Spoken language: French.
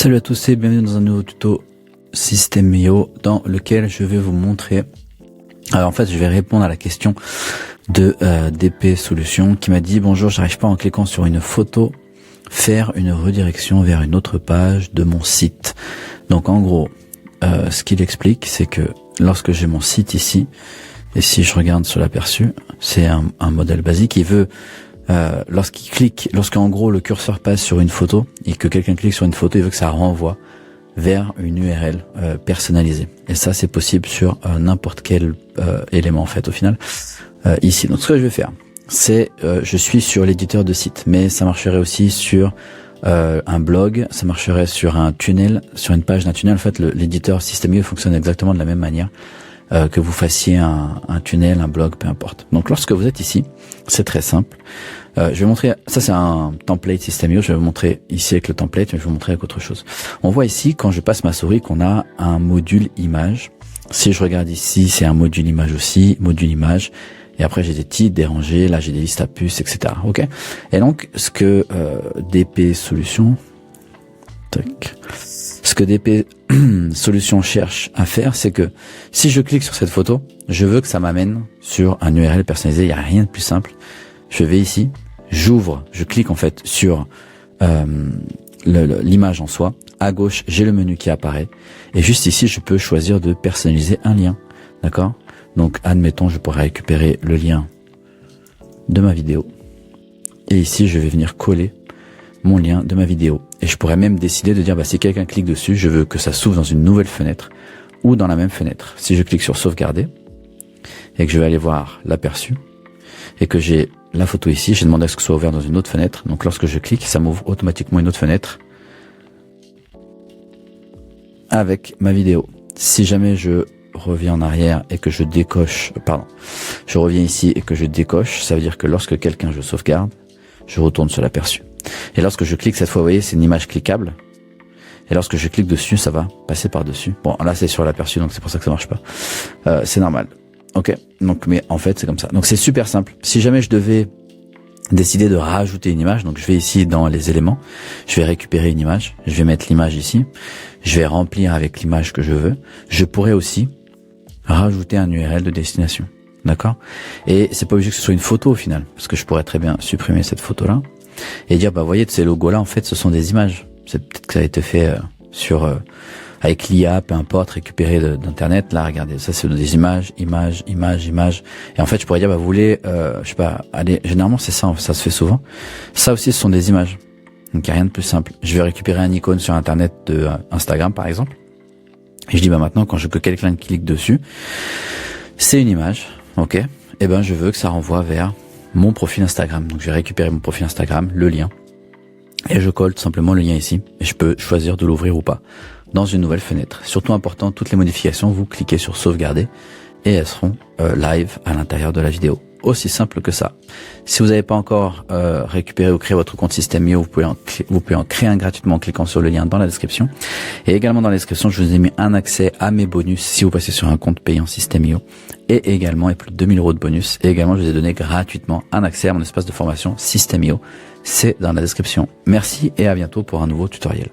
Salut à tous et bienvenue dans un nouveau tuto System.io dans lequel je vais vous montrer. Alors en fait je vais répondre à la question de DP Solutions qui m'a dit bonjour, j'arrive pas en cliquant sur une photo faire une redirection vers une autre page de mon site. Donc en gros ce qu'il explique c'est que lorsque j'ai mon site ici et si je regarde sur l'aperçu, c'est un modèle basique, il veut lorsqu'en gros le curseur passe sur une photo et que quelqu'un clique sur une photo, il veut que ça renvoie vers une URL personnalisée. Et ça c'est possible sur n'importe quel élément en fait au final ici. Donc ce que je vais faire, c'est je suis sur l'éditeur de site, mais ça marcherait aussi sur un blog, ça marcherait sur un tunnel, sur une page d'un tunnel. En fait l'éditeur System.io fonctionne exactement de la même manière. Que vous fassiez un tunnel, un blog, peu importe. Donc lorsque vous êtes ici, c'est très simple. Je vais montrer, ça c'est un template System.io, je vais vous montrer ici avec le template, mais je vais vous montrer avec autre chose. On voit ici, quand je passe ma souris, qu'on a un module image. Si je regarde ici, c'est un module image aussi, module image. Et après j'ai des titres, des rangées, là j'ai des listes à puces, etc. Ok. Et donc ce que DP Solutions, ce que DP Solutions cherche à faire, c'est que si je clique sur cette photo, je veux que ça m'amène sur un URL personnalisé. Il n'y a rien de plus simple. Je vais ici, j'ouvre, je clique en fait sur l'image en soi. À gauche, j'ai le menu qui apparaît. Et juste ici, je peux choisir de personnaliser un lien. D'accord? Donc, admettons, je pourrais récupérer le lien de ma vidéo. Et ici, je vais venir coller mon lien de ma vidéo. Et je pourrais même décider de dire, si quelqu'un clique dessus, je veux que ça s'ouvre dans une nouvelle fenêtre ou dans la même fenêtre. Si je clique sur sauvegarder et que je vais aller voir l'aperçu et que j'ai la photo ici, j'ai demandé à ce que ce soit ouvert dans une autre fenêtre. Donc lorsque je clique, ça m'ouvre automatiquement une autre fenêtre avec ma vidéo. Si jamais je reviens en arrière et que je décoche, je reviens ici et que je décoche, ça veut dire que lorsque je sauvegarde, je retourne sur l'aperçu. Et lorsque je clique cette fois, vous voyez, c'est une image cliquable. Et lorsque je clique dessus, ça va passer par-dessus. Bon, là, c'est sur l'aperçu, donc c'est pour ça que ça marche pas. C'est normal. Ok. Donc, mais en fait, c'est comme ça. Donc, c'est super simple. Si jamais je devais décider de rajouter une image, donc je vais ici dans les éléments, je vais récupérer une image, je vais mettre l'image ici, je vais remplir avec l'image que je veux. Je pourrais aussi rajouter un URL de destination. D'accord? Et c'est pas obligé que ce soit une photo au final, parce que je pourrais très bien supprimer cette photo-là et dire, voyez, de ces logos-là, en fait, ce sont des images. C'est peut-être que ça a été fait avec l'IA, peu importe, récupéré d'internet. Là, regardez, ça c'est des images. Et en fait, je pourrais dire, vous voulez, je sais pas, allez, généralement c'est ça se fait souvent. Ça aussi, ce sont des images. Donc il n'y a rien de plus simple. Je vais récupérer un icône sur internet de Instagram, par exemple. Et je dis, maintenant, que quelqu'un clique dessus, c'est une image, ok. Et je veux que ça renvoie vers mon profil Instagram. Donc je vais récupérer mon profil Instagram, le lien, et je colle tout simplement le lien ici. Et je peux choisir de l'ouvrir ou pas dans une nouvelle fenêtre. Surtout important, toutes les modifications, vous cliquez sur sauvegarder et elles seront live à l'intérieur de la vidéo. Aussi simple que ça. Si vous n'avez pas encore récupéré ou créé votre compte System.io, vous pouvez en créer un gratuitement en cliquant sur le lien dans la description. Et également dans la description, je vous ai mis un accès à mes bonus si vous passez sur un compte payant System.io. Et également, plus de 2000 € de bonus. Et également, je vous ai donné gratuitement un accès à mon espace de formation System.io. C'est dans la description. Merci et à bientôt pour un nouveau tutoriel.